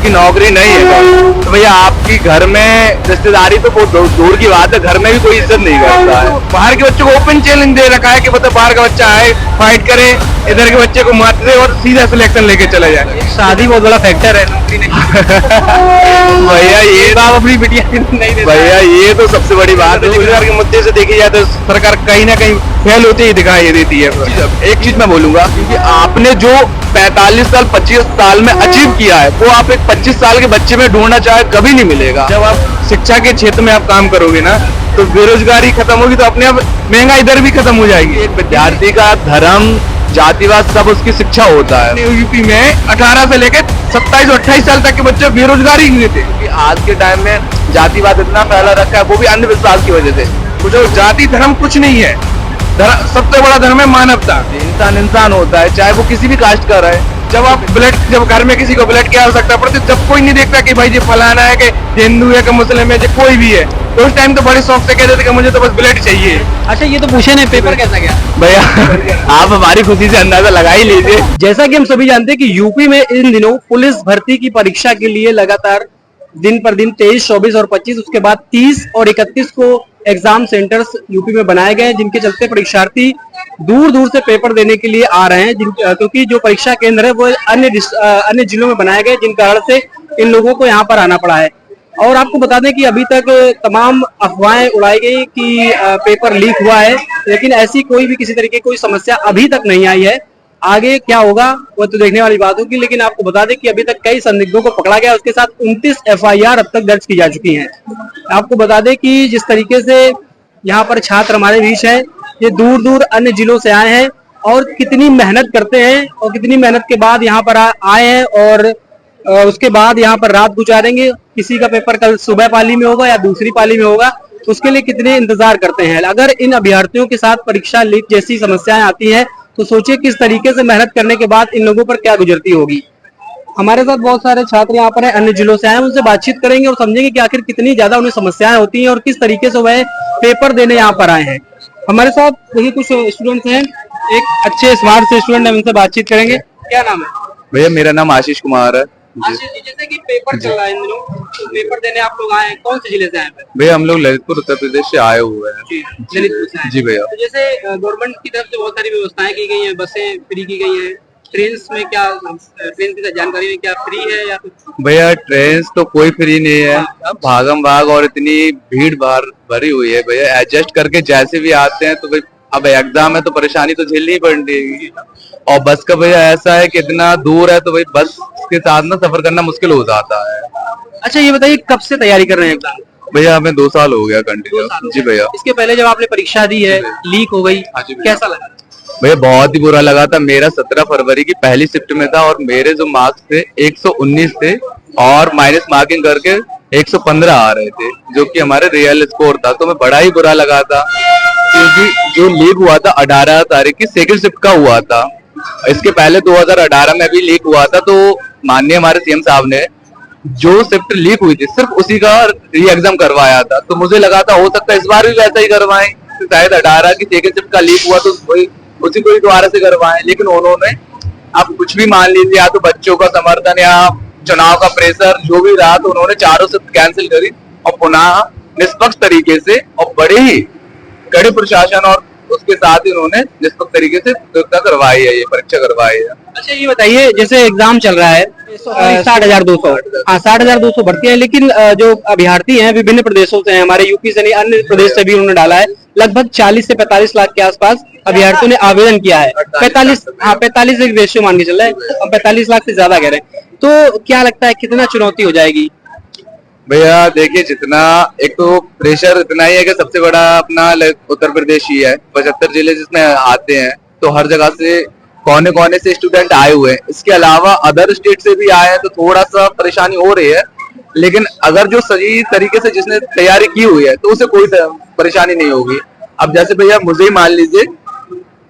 आपकी नौकरी नहीं है तो भैया आपकी घर में रिश्तेदारी तो बहुत दूर की बात है, घर में भी कोई इज्जत नहीं करता है। बाहर के बच्चों को ओपन चैलेंज दे रखा है कि मतलब बाहर का बच्चा आए, फाइट करे, इधर के बच्चे को मार दे और सीधा सिलेक्शन लेके चले जाए। शादी बहुत बड़ा फैक्टर है, नौकरी नहीं। भैया ये बाप अपनी बिटिया नहीं देता। भैया ये तो सबसे बड़ी बात है। रोजगार के मुद्दे से देखी जाए तो सरकार कहीं ना कहीं फेल होती ही दिखाई देती है। एक चीज मैं बोलूंगा क्योंकि आपने जो 45 साल 25 साल में अचीव किया है वो आप एक 25 साल के बच्चे में ढूंढना चाहे कभी नहीं मिलेगा। जब आप शिक्षा के क्षेत्र में आप काम करोगे ना तो बेरोजगारी खत्म होगी तो अपने आप महंगाई दर भी खत्म हो जाएगी। एक विद्यार्थी का धर्म जातिवाद सब उसकी शिक्षा होता है। यूपी में 18 से लेकर 27 और 28 साल तक के बच्चे बेरोजगारी ही थे क्योंकि आज के टाइम में जातिवाद इतना फैला रखा है, वो भी अंधविश्वास की वजह से। तो जो जाति धर्म कुछ नहीं है, सबसे बड़ा धर्म है मानवता। इंसान इंसान होता है चाहे वो किसी भी कास्ट का रहे। जब घर में किसी को ब्लड की आवश्यकता पड़ती है जब कोई नहीं देखता कि भाई ये फलाना है कि हिंदू है कि मुस्लिम है, जो कोई भी है, तो उस टाइम तो बड़े शौक से कहते थे कि मुझे तो बस ब्लड चाहिए। अच्छा ये तो पूछे नहीं, पेपर कैसा गया भैया आप हमारी खुशी से अंदाजा लगा ही लीजिए। जैसा कि हम सभी जानते हैं कि यूपी में इन दिनों पुलिस भर्ती की परीक्षा के लिए लगातार दिन पर दिन 23, 24 और 25 उसके बाद 30 और 31 को एग्जाम सेंटर्स यूपी में बनाए गए हैं, जिनके चलते परीक्षार्थी दूर दूर से पेपर देने के लिए आ रहे हैं। क्योंकि जो परीक्षा केंद्र है वो अन्य जिलों में बनाए गए, जिन कारण से इन लोगों को यहाँ पर आना पड़ा है। और आपको बता दें कि अभी तक तमाम अफवाहें उड़ाई गई कि पेपर लीक हुआ है, लेकिन ऐसी कोई भी किसी तरीके की कोई समस्या अभी तक नहीं आई है। आगे क्या होगा वो तो देखने वाली बात होगी, लेकिन आपको बता दें कि अभी तक कई संदिग्धों को पकड़ा गया, उसके साथ 29 FIR अब तक दर्ज की जा चुकी हैं। आपको बता दें कि जिस तरीके से यहाँ पर छात्र हमारे बीच है, ये दूर दूर अन्य जिलों से आए हैं और कितनी मेहनत करते हैं और कितनी मेहनत के बाद यहाँ पर आए हैं और उसके बाद यहाँ पर रात गुजारेंगे। किसी का पेपर कल सुबह पाली में होगा या दूसरी पाली में होगा, उसके लिए कितने इंतजार करते हैं। अगर इन अभ्यर्थियों के साथ परीक्षा लीक जैसी समस्याएं आती हैं तो सोचिए किस तरीके से मेहनत करने के बाद इन लोगों पर क्या गुजरती होगी। हमारे साथ बहुत सारे छात्र यहाँ पर हैं, अन्य जिलों से आए हैं, उनसे बातचीत करेंगे और समझेंगे कि आखिर कितनी ज्यादा उन्हें समस्याएं होती हैं और किस तरीके से वह पेपर देने यहाँ पर आए हैं। हमारे साथ देखिए कुछ स्टूडेंट्स हैं, एक अच्छे स्मार्ट से स्टूडेंट है, उनसे बातचीत करेंगे। क्या नाम है भैया? मेरा नाम आशीष कुमार है। आशीष जी, जैसे कि पेपर चल रहा है इन दिनों, तो पेपर देने आप लोग आए हैं, कौन से जिले से आए हैं? भैया हम लोग ललितपुर उत्तर प्रदेश से आए हुए हैं। ललितपुर से आए। जी भैया। तो जैसे गवर्नमेंट की तरफ से बहुत सारी व्यवस्थाएं की गई हैं, बसें फ्री की गई हैं, ट्रेन में क्या, ट्रेन की जानकारी में क्या फ्री है या कुछ? भैया ट्रेन तो कोई फ्री नहीं है, भागम भाग और इतनी भीड़ भाड़ भरी हुई है। भैया एडजस्ट करके जैसे भी आते हैं तो भाई अब एग्जाम है तो परेशानी तो झेलनी पड़ेगी। और बस का भैया ऐसा है कि इतना दूर है तो भाई बस के साथ ना सफर करना मुश्किल हो जाता है। अच्छा ये बताइए कब से तैयारी कर रहे हैं एग्जाम? भैया हमें 2 साल हो गया कंटिन्यू। जी भैया। इसके पहले जब आपने परीक्षा दी है, लीक हो गई, कैसा लगा? भैया बहुत ही बुरा लगा था। मेरा 17 फरवरी की पहली शिफ्ट में था और मेरे जो मार्क्स थे 119 थे और माइनस मार्किंग करके 115 आ रहे थे, जो कि हमारे रियल स्कोर था। तो मैं बड़ा ही बुरा लगा था क्योंकि जो लीक हुआ था 18 तारीख की सेकंड शिफ्ट का हुआ था। इसके पहले 2018 में भी लीक हुआ था। तो माननीय हमारे सीएम साहब ने जो शिफ्ट लीक हुई थी सिर्फ उसी का री एग्जाम करवाया था। तो मुझे लगा था हो सकता है इस बार भी वैसा ही करवाएं, शायद 18 की सेकंड शिफ्ट का लीक हुआ तो उसी को ही दोबारा से करवाएं। लेकिन उन्होंने आप कुछ भी मान लीजिए, या तो बच्चों का समर्थन या चुनाव का प्रेशर जो भी रहा, तो उन्होंने चारों शिफ्ट कैंसिल करी और पुनः निष्पक्ष तरीके से और बड़े ही कड़े प्रशासन और उसके साथ ही उन्होंने निष्पक्ष तरीके से प्रतियोगिता करवाई है, ये परीक्षा करवाई है। अच्छा ये बताइए जैसे एग्जाम चल रहा है 60,200, हाँ 60,200 भर्ती है, लेकिन जो अभ्यर्थी हैं विभिन्न प्रदेशों से हैं, हमारे यूपी से नहीं अन्य प्रदेश से भी उन्होंने डाला है। लगभग 40 से 45 लाख के आसपास अभ्यर्थियों ने आवेदन किया है। 45 एक रेशियो मान के चल रहा है, हम 45 लाख से ज्यादा कह रहे हैं। तो क्या लगता है कितना चुनौती हो जाएगी? भैया देखिए जितना एक तो प्रेशर इतना ही है कि सबसे बड़ा अपना उत्तर प्रदेश ही है, 75 जिले जिसमें आते हैं, तो हर जगह से कोने कोने से स्टूडेंट आए हुए हैं। इसके अलावा अदर स्टेट से भी आए हैं तो थोड़ा सा परेशानी हो रही है। लेकिन अगर जो सही तरीके से जिसने तैयारी की हुई है तो उसे कोई परेशानी नहीं होगी। अब जैसे भैया मुझे ही मान लीजिए,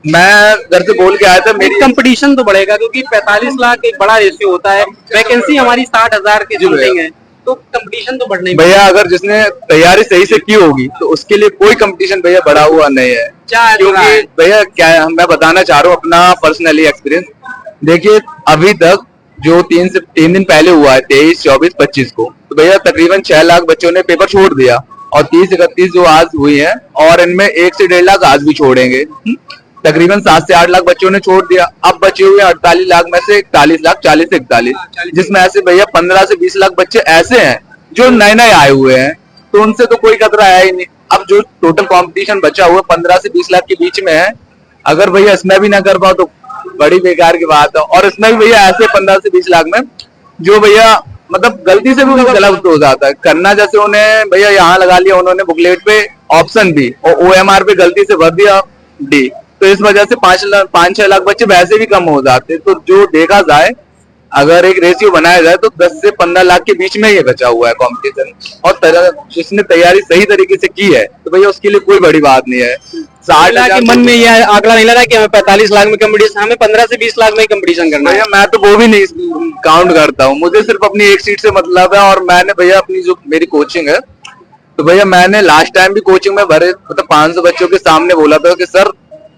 मैं घर से बोल के आया था, मेरी कंपटीशन तो बढ़ेगा क्योंकि 45 लाख एक बड़ा रेशियो होता है, वैकेंसी हमारी 60,000 के समथिंग है, तो कंपटीशन तो बढ़ना ही भैया। अगर जिसने तैयारी सही से की होगी तो उसके लिए कोई कंपटीशन भैया बढ़ा हुआ नहीं है। क्योंकि भैया क्या है, मैं बताना चाह रहा हूँ अपना पर्सनली एक्सपीरियंस। देखिए अभी तक जो 3 दिन पहले हुआ है, 23, 24, 25 को, तो भैया तकरीबन 6 लाख बच्चों ने पेपर छोड़ दिया, और 30, 31 जो आज हुई है, और इनमें 1 से 1.5 लाख आज भी छोड़ेंगे। तकरीबन 7 से 8 लाख बच्चों ने छोड़ दिया। अब बचे हुए 48 लाख में से 41 लाख, 40 से 41, जिसमें ऐसे भैया 15 से 20 लाख बच्चे ऐसे हैं जो नए नए आए हुए हैं, तो उनसे तो कोई खतरा है ही नहीं। अब जो टोटल कंपटीशन बचा हुआ 15 से 20 लाख के बीच में है, अगर भैया इसमें भी ना कर पाओ तो बड़ी बेकार की बात है। और इसमें भी भैया ऐसे 15 से 20 लाख में जो भैया मतलब गलती से भी गलत हो जाता है करना, जैसे उन्हें भैया यहाँ लगा लिया उन्होंने बुकलेट पे ऑप्शन डी और OMR पे गलती से भर दिया डी, तो इस वजह से 5-6 लाख बच्चे वैसे भी कम हो जाते। तो जो देखा जाए, अगर एक रेशियो बनाया जाए तो 10 से 15 लाख के बीच में ये बचा हुआ है कंपटीशन, और जिसने तैयारी सही तरीके से की है तो भैया उसके लिए कोई बड़ी बात नहीं है। 60 लाख के मन में यह आंकड़ा नहीं लगा कि हमें 45 लाख में कंपटीशन, हमें 15 से 20 लाख में कंपटीशन करना है। भैया मैं तो वो भी नहीं काउंट करता हूँ, मुझे सिर्फ अपनी एक सीट से मतलब है। और मैंने भैया अपनी जो मेरी कोचिंग है, तो भैया मैंने लास्ट टाइम भी कोचिंग में भरे मतलब 500 बच्चों के सामने बोला था कि सर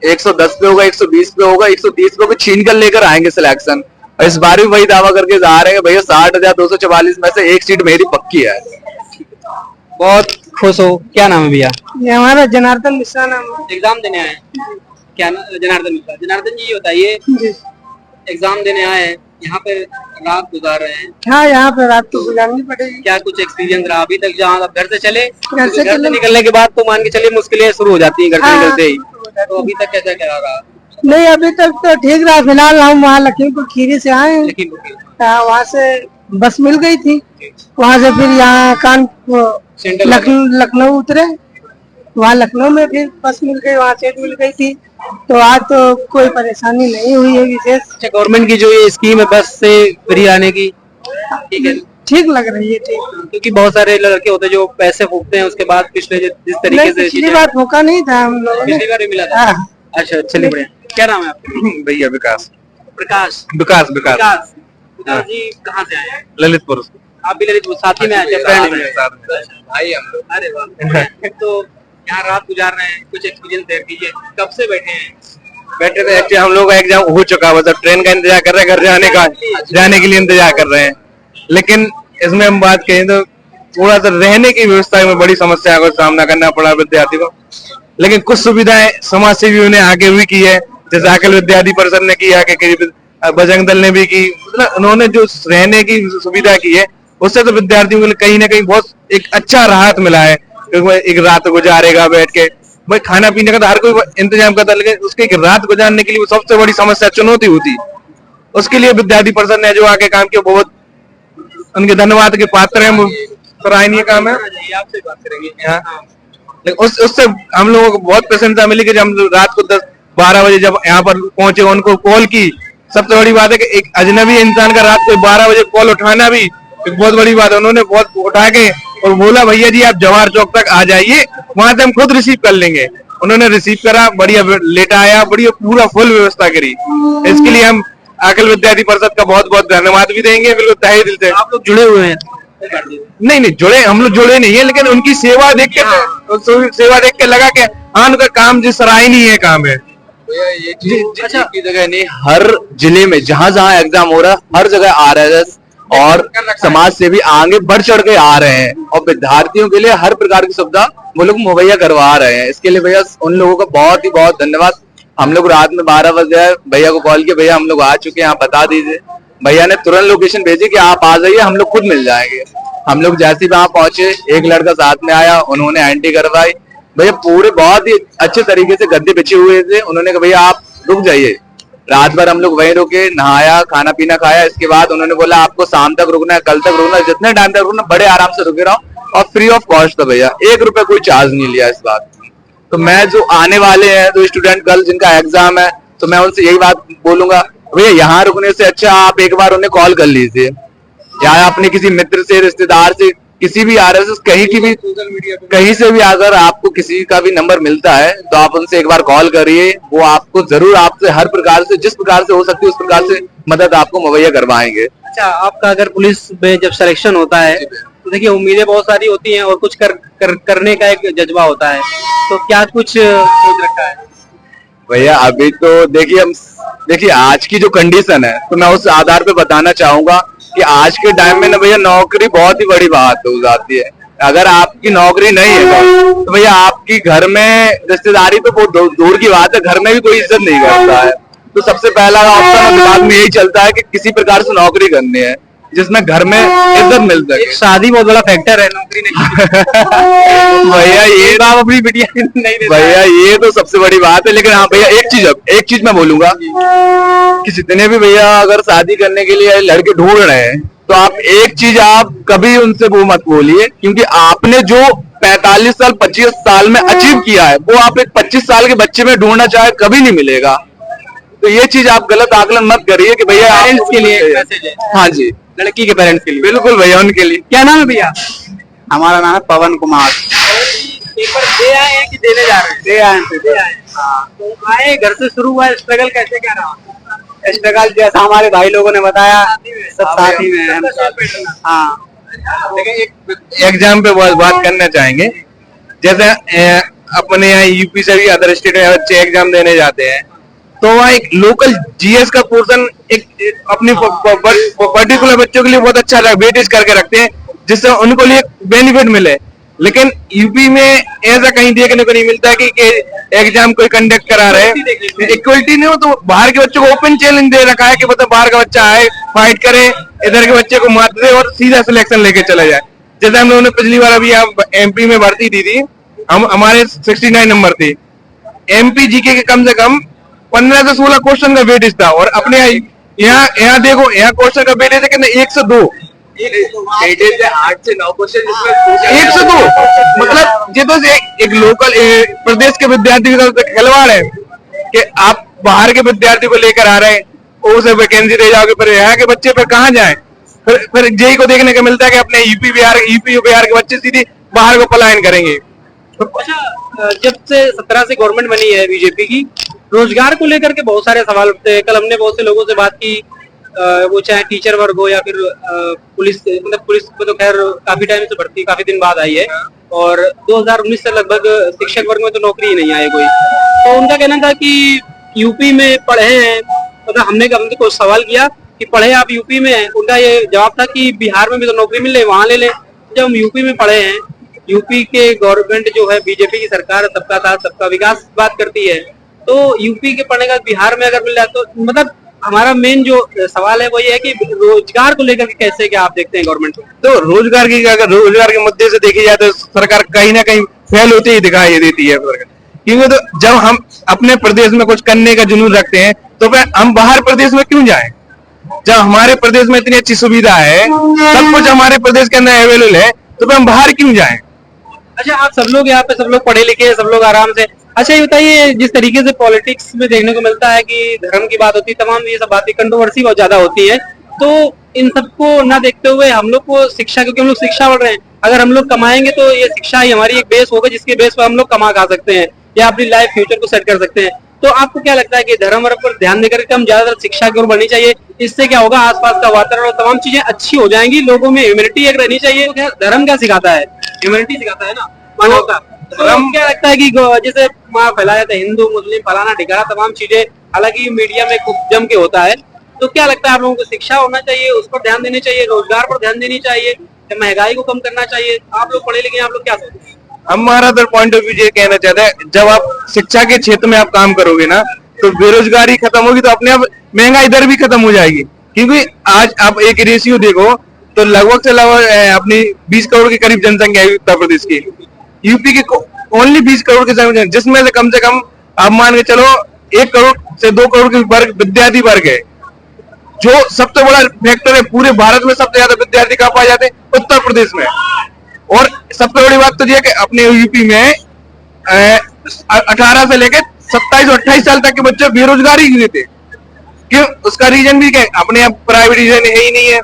110 पे होगा, 120 पे होगा, 130 पे भी छीन कर लेकर आएंगे सिलेक्शन। और इस बार भी वही दावा करके जा रहे हैं भैया 60,244 में से एक सीट मेरी पक्की है। बहुत खुश हो। क्या नाम है भैया? ये हमारा जनार्दन मिश्रा नाम है। एग्जाम देने आए हैं। क्या जनार्दन मिश्रा। जनार्दन जी बताइए, एग्जाम देने आए हैं, यहाँ पे रात गुजार रहे हैं। हाँ, यहाँ पे रात तो गुजारनी पड़ेगी। क्या कुछ एक्सपीरियंस रहा अभी तक? जहाँ आप घर से चले, घर से निकलने के बाद तो मान के चलिए मुश्किलें शुरू हो जाती है घर से निकलते ही, तो अभी तक कैसा क्या रहा? नहीं, अभी तक तो ठीक रहा। फिलहाल हम वहाँ लखीमपुर खीरी से आए हैं। वहाँ से बस मिल गई थी, वहाँ से फिर यहाँ लखनऊ उतरे, वहाँ लखनऊ में फिर बस मिल गई, वहाँ सीट मिल गई थी। तो आज तो कोई परेशानी नहीं हुई है विशेष। गवर्नमेंट की जो ये स्कीम है बस से फ्री आने की, ठीक है, ठीक लग रही है। ठीक, क्योंकि बहुत सारे लड़के होते हैं जो पैसे फूकते हैं, उसके बाद पिछले जिस तरीके से पिछली बार मौका नहीं था हम लोगों ने। पिछली बार मिला था। अच्छा, चलिए बढ़िया। क्या नाम है आपका? भैया विकास प्रकाश। विकास विकास विकास जी कहाँ से आए हैं? ललितपुर। आप भी ललितपुर साथ ही में आए थे? भाई हम लोग। अरे वाह। तो यहाँ रात गुजार रहे हैं, कुछ एक्सपीरियंस शेयर कीजिए। कब से बैठे हैं? बैठे थे, एक्चुअली हम लोग का एग्जाम हो चुका है, मतलब ट्रेन का इंतजार कर रहे हैं, घर जाने के लिए इंतजार कर रहे हैं। लेकिन इसमें हम बात करें तो थोड़ा सा रहने की व्यवस्था में बड़ी समस्या का सामना करना पड़ा विद्यार्थी को। लेकिन कुछ सुविधाएं समाज सेवियों ने आगे भी की है, जैसे अखिल विद्यार्थी परिषद ने किया, बजरंग दल ने भी की। मतलब उन्होंने जो रहने की सुविधा की है उससे तो विद्यार्थियों के लिए कहीं ना कहीं बहुत एक अच्छा राहत मिला है। एक रात गुजारेगा बैठ के, भाई खाना पीने का तो हर कोई इंतजाम करता है, लेकिन उसके एक रात गुजारने के लिए सबसे बड़ी समस्या चुनौती होती। उसके लिए विद्यार्थी परिषद ने जो आके काम किया, बहुत उनके धन्यवाद के पात्र हैं। सराहनीय काम है। आपसे बात करेंगे। उससे हम लोगों को बहुत प्रसन्नता मिली कि जब हम रात को 10-12 बजे जब यहाँ पर पहुंचे, उनको कॉल की। सबसे बड़ी बात है कि एक अजनबी इंसान का रात को 12 बजे कॉल उठाना भी एक बहुत बड़ी बात है। उन्होंने बहुत उठा के और बोला भैया जी आप जवाहर चौक तक आ जाइए, वहां से हम खुद रिसीव कर लेंगे। उन्होंने रिसीव करा, बढ़िया लेटा आया, बढ़िया पूरा फुल व्यवस्था करी। इसके लिए हम अखिल विद्यार्थी परिषद का बहुत बहुत धन्यवाद भी देंगे, बिल्कुल तहे दिल से। आप लोग जुड़े हुए हैं? नहीं जुड़े, हम लोग जुड़े नहीं है, लेकिन उनकी सेवा देख के लगा कि हाँ उनका काम जो सराहनीय है काम है। ये अच्छा की जगह नहीं, हर जिले में जहाँ जहाँ एग्जाम हो रहा है हर जगह RSS और समाज सेवी आगे बढ़ चढ़ के आ रहे हैं, और विद्यार्थियों के लिए हर प्रकार की सुविधा वो लोग मुहैया करवा रहे हैं। इसके लिए भैया उन लोगों का बहुत ही बहुत धन्यवाद। हम लोग रात में 12 बजे भैया को कॉल किया, भैया हम लोग आ चुके हैं, आप बता दीजिए। भैया ने तुरंत लोकेशन भेजी कि आप आ जाइए, हम लोग खुद मिल जाएंगे। हम लोग जैसे ही वहां पहुंचे, एक लड़का साथ में आया, उन्होंने एंट्री करवाई। भैया पूरे बहुत ही अच्छे तरीके से गद्दे बिछे हुए थे। उन्होंने कहा भैया आप रुक जाइए। रात भर हम लोग वहीं रुके, नहाया, खाना पीना खाया। इसके बाद उन्होंने बोला आपको शाम तक रुकना है, कल तक रुकना है, जितने टाइम तक रुकना, बड़े आराम से रुके रहो, और फ्री ऑफ कॉस्ट था भैया, 1 रुपया कोई चार्ज नहीं लिया इस बात। तो मैं जो आने वाले हैं जो स्टूडेंट कल जिनका एग्जाम है, तो मैं उनसे यही बात बोलूंगा, भैया यहाँ रुकने से अच्छा आप एक बार उन्हें कॉल कर लीजिए, या अपने किसी मित्र से, रिश्तेदार से, किसी भी RSS कहीं से भी अगर आपको किसी का भी नंबर मिलता है तो आप उनसे एक बार कॉल करिए। वो आपको जरूर आपसे हर प्रकार से, जिस प्रकार से हो सकती है उस प्रकार से मदद आपको मुहैया करवाएंगे। अच्छा, आपका अगर पुलिस में जब सिलेक्शन होता है तो देखिए उम्मीदें बहुत सारी होती हैं और कुछ करने का एक जज्बा होता है, तो क्या कुछ सोच रखा है? भैया अभी तो देखिए हम देखिए आज की जो कंडीशन है तो मैं उस आधार पे बताना चाहूंगा कि आज के टाइम में ना भैया नौकरी बहुत ही बड़ी बात हो जाती है। अगर आपकी नौकरी नहीं है तो भैया आपकी घर में रिश्तेदारी तो बहुत दूर की बात है, घर में भी कोई इज्जत नहीं करता है। तो सबसे पहला ऑप्शन दिमाग में यही चलता है कि किसी प्रकार से नौकरी करनी है जिसमें घर में इज्जत मिल सके। शादी बहुत बड़ा फैक्टर है नौकरी नहीं। भैया ये आप अपनी बिटिया नहीं देता भैया ये तो सबसे बड़ी बात है, लेकिन हाँ भैया एक चीज मैं बोलूंगा कि जितने भी भैया अगर शादी करने के लिए लड़के ढूंढ रहे हैं तो आप एक चीज आप कभी उनसे वो मत बोलिए, क्योंकि आपने जो 45 साल 25 साल में अचीव किया है वो आप एक 25 साल के बच्चे में ढूंढना चाहे कभी नहीं मिलेगा। तो ये चीज आप गलत आकलन मत करिए कि भैया पेरेंट्स के लिए एक मैसेज है। हाँ जी, लड़की के पेरेंट्स के लिए बिल्कुल भैया उनके लिए। क्या नाम है भैया? हमारा नाम है पवन कुमार। एक बार दे आए हैं कि देने जा रहे हैं? दे आए दे आए। हाँ, तो आए घर से शुरू हुआ स्ट्रगल कैसे क्या रहा? स्ट्रगल जैसा हमारे भाई लोगों ने बताया सब साथ ही में हैं। हाँ, लेकिन एक एग्जाम पे बात करना चाहेंगे। जैसे अपने यहाँ यूपी से भी अदर स्टेट में बच्चे एग्जाम देने जाते हैं तो वहाँ एक लोकल जीएस का पोर्शन एक अपने पर्टिकुलर बच्चों के लिए बहुत अच्छा वेटेज करके रखते हैं जिससे उनको लिए बेनिफिट मिले। लेकिन यूपी में ऐसा कहीं देखने को नहीं मिलता है कि एग्जाम कोई कंडक्ट करा रहे हैं। इक्वलिटी नहीं हो तो बाहर के बच्चों को ओपन चैलेंज दे रखा है कि मतलब बाहर का बच्चा आए फाइट करे, इधर के बच्चे को मात दे और सीधा सिलेक्शन लेके चला जाए। जैसे हम लोगों ने पिछली बार अभी एमपी में भर्ती दी थी, हम हमारे 69 नंबर थे। एमपी जीके के कम से कम 15 से 16 क्वेश्चन का वेटेज था और अपने यहाँ देखो यहाँ क्वेश्चन का वेटेज है कितना 1 से 2 8 से 9 क्वेश्चन 1 से 2 मतलब ये तो एक लोकल प्रदेश के विद्यार्थी के साथ खिलवाड़ है कि आप बाहर के विद्यार्थी को लेकर आ रहे हैं उसे वैकेंसी दे जाओगे, फिर यहाँ के बच्चे फिर कहाँ जाए? फिर जेई को देखने को मिलता है कि अपने यूपी बिहार के बच्चे सीधे बाहर को पलायन करेंगे। अच्छा, जब से 17 से गवर्नमेंट बनी है बीजेपी की, रोजगार को लेकर के बहुत सारे सवाल उठते हैं। कल हमने बहुत से लोगों से बात की, वो चाहे टीचर वर्ग हो या फिर पुलिस, मतलब पुलिस में तो खैर काफी टाइम से भर्ती काफी दिन बाद आई है और 2019 से लगभग शिक्षक वर्ग में तो नौकरी ही नहीं आई कोई। तो उनका कहना था कि यूपी में पढ़े हैं, मतलब हमने कुछ सवाल किया कि पढ़े आप यूपी में हैं, उनका ये जवाब था कि बिहार में भी तो नौकरी मिल रही है, वहां ले लें। जब हम यूपी में पढ़े हैं, यूपी के गवर्नमेंट जो है बीजेपी की सरकार सबका साथ सबका विकास बात करती है, तो यूपी के पढ़ने का बिहार में अगर मिल जाए तो मतलब हमारा मेन जो सवाल है वो ये है कि रोजगार को लेकर के कैसे क्या आप देखते हैं गवर्नमेंट को? तो अगर रोजगार के मुद्दे से देखी जाए तो सरकार कहीं ना कहीं फेल होती ही दिखाई देती है। क्योंकि तो जब हम अपने प्रदेश में कुछ करने का जुनून रखते हैं तो फिर हम बाहर प्रदेश में क्यों जाएं? जब हमारे प्रदेश में इतनी अच्छी सुविधा है, सब कुछ हमारे प्रदेश के अंदर अवेलेबल है, तो फिर हम बाहर क्यों जाएं? अच्छा, आप सब लोग यहाँ पे सब लोग पढ़े लिखे हैं, सब लोग आराम से। अच्छा, ये बताइए, जिस तरीके से पॉलिटिक्स में देखने को मिलता है कि धर्म की बात होती है, तमाम ये सब बातें कंट्रोवर्सी बहुत ज्यादा होती है, तो इन सबको ना देखते हुए हम लोग को शिक्षा, क्योंकि हम लोग शिक्षा पढ़ रहे हैं, अगर हम लोग कमाएंगे तो ये शिक्षा ही हमारी एक बेस होगा जिसके बेस पर हम लोग कमा खा सकते हैं या अपनी लाइफ फ्यूचर को सेट कर सकते हैं। तो आपको क्या लगता है कि धर्म पर ध्यान देकर के हम ज्यादातर शिक्षा की ओर बढ़नी चाहिए? इससे क्या होगा, आसपास का वातावरण और तमाम चीजें अच्छी हो जाएंगी, लोगों में ह्यूमैनिटी एक रहनी चाहिए। तो क्या धर्म क्या सिखाता है? ह्यूमैनिटी सिखाता है ना, मानवता। तो क्या लगता है कि जैसे वहाँ फैलाया जाता है हिंदू मुस्लिम फलाना ठिकाना तमाम चीजें, हालांकि मीडिया में खूब जम के होता है, तो क्या लगता है आप लोगों को शिक्षा होना चाहिए, उस पर ध्यान देनी चाहिए, रोजगार पर ध्यान देनी चाहिए, महंगाई को कम करना चाहिए? आप लोग पढ़े लिखे, आप लोग क्या सोचते हैं? हमारा तो पॉइंट ऑफ व्यू ये कहना चाहता है, जब आप शिक्षा के क्षेत्र में आप काम करोगे ना तो बेरोजगारी खत्म होगी, तो अपने आप महंगाई दर भी खत्म हो जाएगी। क्योंकि आज आप एक रेशियो देखो तो लगभग से लगभग अपनी 20 करोड़ के करीब जनसंख्या है उत्तर प्रदेश की, यूपी की ओनली 20 करोड़ की जनसंख्या, जिसमें से कम आप मान के चलो 1 करोड़ से 2 करोड़ के वर्ग विद्यार्थी वर्ग है। जो सबसे बड़ा फैक्टर है पूरे भारत में, सबसे ज्यादा विद्यार्थी कहाँ पाए जाते हैं? उत्तर प्रदेश में। और सबसे बड़ी बात तो ये है कि अपने यूपी में 18 से लेकर 27 और 28 साल तक के बच्चे बेरोजगारी ही थे। क्यों? उसका रीजन भी क्या है? अपने यहाँ प्राइवेटाइजेशन है ही नहीं है,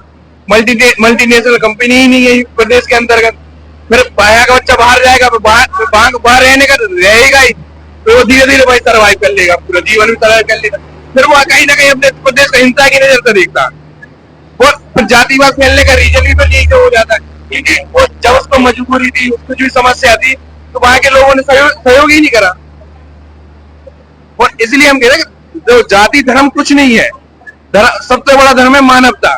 मल्टीनेशनल कंपनी ही नहीं है प्रदेश के अंतर्गत। फिर यहाँ का बच्चा बाहर जाएगा, बाहर रहने का रहेगा ही, तो वो धीरे धीरे भाई सर्वाइव कर लेगा, पूरा जीवन भी सर्वाइव कर लेगा। फिर वो कहीं ना कहीं अपने प्रदेश का हिंसा की नजर से देखता है और जातिवाद फैलने का रीजन भी फिर यही हो जाता है। क्योंकि वो जब उसको मजबूरी थी, उसको जो समस्या थी, तो वहां के लोगों ने सहयोग ही नहीं करा। और इसलिए हम कह रहे हैं कि जो जाति धर्म कुछ नहीं है, सबसे बड़ा धर्म है मानवता।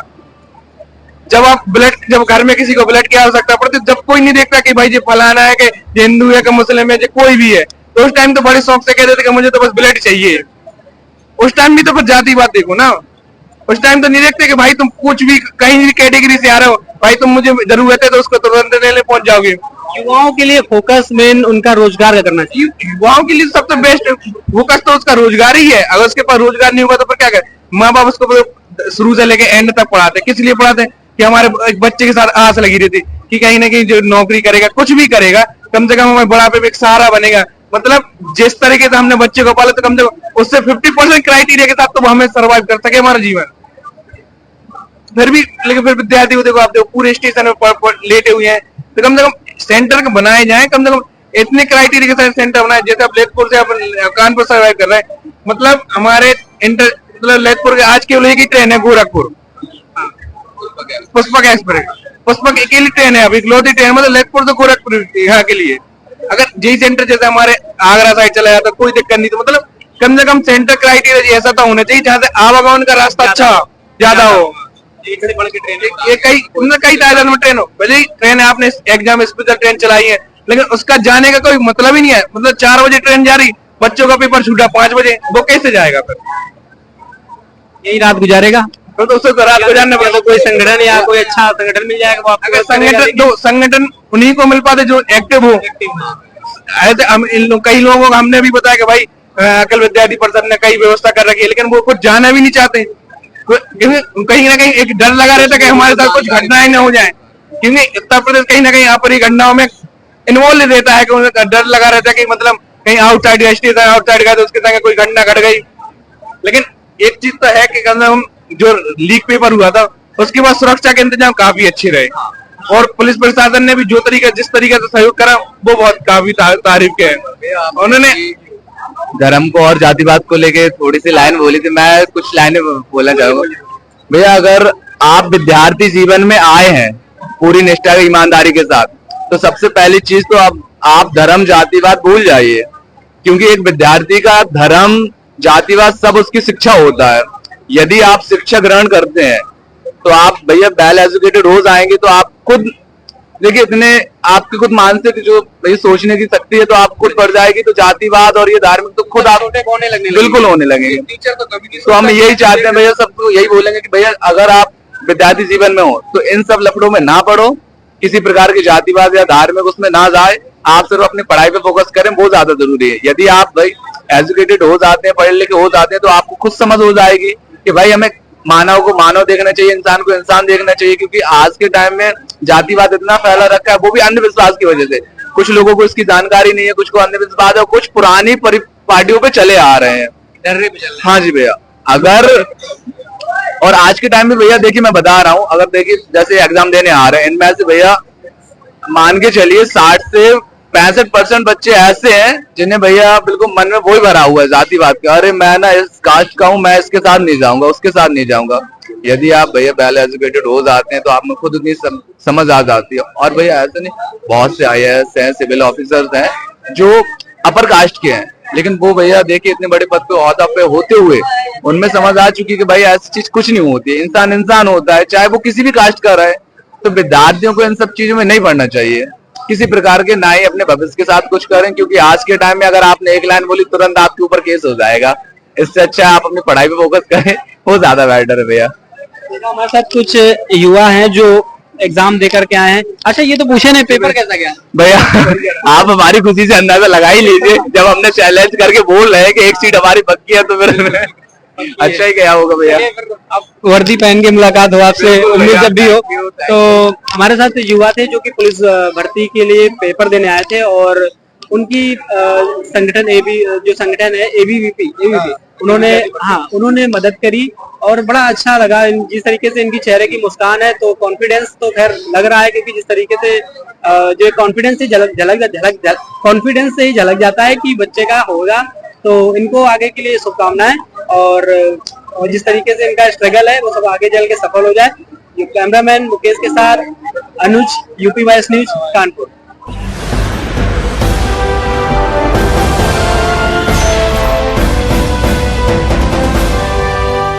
जब आप जब घर में किसी को ब्लड की आवश्यकता पड़ती है, जब कोई नहीं देखता कि भाई ये फलाना है, कि ये हिंदू है, कि मुस्लिम है, कोई भी है, तो उस टाइम तो बड़े शौक से कह देते कि मुझे तो बस ब्लड चाहिए। उस टाइम भी तो फिर जातिवाद देखो ना, उस टाइम तो नहीं देखते कि भाई तुम कुछ भी कहीं भी कैटेगरी से आ रहे हो, भाई तुम मुझे जरूरत है तो उसको तुरंत लेने पहुंच जाओगे। युवाओं के लिए फोकस मेन उनका रोजगार का करना चाहिए। युवाओं के लिए सबसे बेस्ट फोकस तो उसका रोजगार ही है। अगर उसके पास रोजगार नहीं होगा तो फिर क्या करे? माँ बाप उसको शुरू से लेके एंड तक पढ़ाते, किस लिए पढ़ाते? कि हमारे एक बच्चे के साथ आस लगी रहती कि कहीं ना कहीं जो नौकरी करेगा, कुछ भी करेगा, कम से कम हमारे बुढ़ापे में एक सहारा बनेगा। मतलब जिस तरीके से हमने बच्चे को पाला, तो कम से कम उससे 50% क्राइटेरिया के साथ तो हमें सर्वाइव कर सके हमारा जीवन। फिर भी लेकिन फिर विद्यार्थी को देखो, आप देखो पूरे स्टेशन में लेटे हुए हैं, तो कम से कम सेंटर बनाए जाए, कम से कम इतने क्राइटेरिया के साथ सेंटर बनाए। जैसे आप लेटपुर से कानपुर सर्वाइव कर रहे हैं, मतलब हमारे मतलब लेटपुर के आज केवल एक ही ट्रेन है, गोरखपुर पुष्पक एक्सप्रेस। पुष्पक अकेली ट्रेन है, अभी इकलौती ट्रेन, मतलब लेटपुर से गोरखपुर यहाँ के लिए। अगर यही सेंटर जैसे हमारे आगरा साइड चला जाता, कोई दिक्कत नहीं। तो मतलब कम से कम सेंटर क्राइटेरिया ऐसा तो होना चाहिए जहाँ से आवागमन का रास्ता अच्छा ज्यादा हो। ये कई तादाद में ट्रेन हो, भले ही ट्रेन है, आपने एग्जाम स्पेशल ट्रेन चलाई है, लेकिन उसका जाने का कोई मतलब ही नहीं है। मतलब 4 बजे ट्रेन जा रही, बच्चों का पेपर छूटा 5 बजे, वो कैसे जाएगा? फिर यही रात गुजारेगा, तो उससे तो रात को जानना पड़ेगा। कोई संगठन या कोई अच्छा संगठन मिल जाएगा, वो आपको संगठन उन्हीं को मिल पाते जो एक्टिव हो। ऐसे हम कई लोगों को हमने भी बताया कि भाई अकल विद्यार्थी परिषद ने कई व्यवस्था कर रखी है, लेकिन वो कुछ जाना भी नहीं चाहते, क्योंकि कहीं ना कहीं एक डर लगा रहता है कि हमारे साथ कुछ घटनाएं न हो जाए। क्योंकि उत्तर प्रदेश कहीं ना कहीं आपरी घटनाओं में इन्वॉल्व रहता है, कि उन्हें डर लगा रहता है कि मतलब कहीं आउटसाइड स्टेशन आउटसाइड का तो उसके संग कोई घटना घट गई। लेकिन एक चीज तो है कि हम जो लीक पेपर हुआ था, उसके बाद सुरक्षा के इंतजाम काफी अच्छे रहे, और पुलिस प्रशासन ने भी जिस तरीके से सहयोग करा, वो बहुत काफी तारीफ के है। उन्होंने धर्म को और जातिवाद को लेके थोड़ी सी लाइन बोली थी, मैं कुछ लाइनें बोलना चाहूंगा। भैया, अगर आप विद्यार्थी जीवन में आए हैं पूरी निष्ठा ईमानदारी के साथ, तो सबसे पहली चीज तो आप धर्म जातिवाद भूल जाइए, क्योंकि एक विद्यार्थी का धर्म जातिवाद सब उसकी शिक्षा होता है। यदि आप शिक्षा ग्रहण करते हैं तो आप भैया वेल एजुकेटेड हो जाएंगे, तो आप खुद देखिए, इतने आपकी खुद मानसिक जो भाई सोचने की शक्ति है तो आप खुद बढ़ जाएगी, तो जातिवाद और ये धार्मिक तो खुद आप बिल्कुल होने लगेंगे। तो हम यही चाहते हैं भैया, सबको यही बोलेंगे कि भैया अगर आप विद्यार्थी जीवन में हो तो इन सब लफड़ों में ना पड़ो, किसी प्रकार की जातिवाद या धार्मिक उसमें ना जाए, आप सिर्फ अपनी पढ़ाई पे फोकस करें, वो ज्यादा जरूरी है। यदि आप भाई एजुकेटेड हो जाते हैं, पढ़े लिखे हो जाते हैं, तो आपको खुद समझ हो जाएगी कि भाई हमें मानव को मानव देखना चाहिए, इंसान को इंसान देखना चाहिए। क्योंकि आज के टाइम में जातिवाद इतना फैला रखा है, वो भी अंधविश्वास की वजह से। कुछ लोगों को इसकी जानकारी नहीं है, कुछ को अंधविश्वास है, कुछ पुरानी पार्टियों पे चले आ रहे हैं। हाँ जी भैया, अगर और आज के टाइम में भैया देखिए मैं बता रहा हूँ, अगर देखिए जैसे एग्जाम देने आ रहे हैं, इनमें से भैया मान के चलिए 60 से 65% बच्चे ऐसे हैं जिन्हें भैया बिल्कुल मन में वही भरा हुआ है जातिवाद का। अरे मैं ना इस कास्ट का हूँ, मैं इसके साथ नहीं जाऊंगा, उसके साथ नहीं जाऊंगा। यदि आप भैया वेल एजुकेटेड हो जाते हैं तो आप में खुद उतनी समझ आ जाती है। और भैया ऐसे नहीं, बहुत से IAS हैं, सिविल ऑफिसर्स हैं जो अपर कास्ट के हैं, लेकिन वो भैया देखिए इतने बड़े पद पे ओहदा पे होते हुए उनमें समझ आ चुकी कि भाई ऐसी चीज कुछ नहीं होती है, इंसान इंसान होता है, चाहे वो किसी भी कास्ट का रहे। तो विद्यार्थियों को इन सब चीजों में नहीं पढ़ना चाहिए किसी प्रकार के, ना ही अपने भविष्य के साथ कुछ करें, क्योंकि आज के टाइम में अगर आपने एक लाइन बोली तुरंत आपके ऊपर केस हो जाएगा। इससे अच्छा आप अपनी पढ़ाई पे फोकस करें, वो ज्यादा बेटर है भैया। हमारे साथ कुछ युवा हैं जो एग्जाम दे करके आए हैं। अच्छा, ये तो पूछे नहीं पेपर कैसा गया भैया? आप हमारी खुशी से अंदाजा लगा ही लीजिए, जब हमने चैलेंज करके बोल रहे हैं कि एक सीट हमारी पक्की है, तो फिर अच्छा ही गया होगा भैया। अब वर्दी पहन के मुलाकात हो आपसे, उम्मीद जब भी हो। तो हमारे साथ युवा थे जो कि पुलिस भर्ती के लिए पेपर देने आए थे, और उनकी संगठन जो संगठन है ABVP उन्होंने मदद करी, और बड़ा अच्छा लगा जिस तरीके से इनकी चेहरे की मुस्कान है। तो कॉन्फिडेंस तो खैर लग रहा है, क्योंकि जिस तरीके से जो कॉन्फिडेंस से कॉन्फिडेंस से ही झलक जाता है कि बच्चे का होगा। तो इनको आगे के लिए शुभकामनाएं, और जिस तरीके से इनका स्ट्रगल है वो सब आगे चल के सफल हो जाए। कैमरामैन मुकेश के साथ अनुज, UP वाइस न्यूज, कानपुर।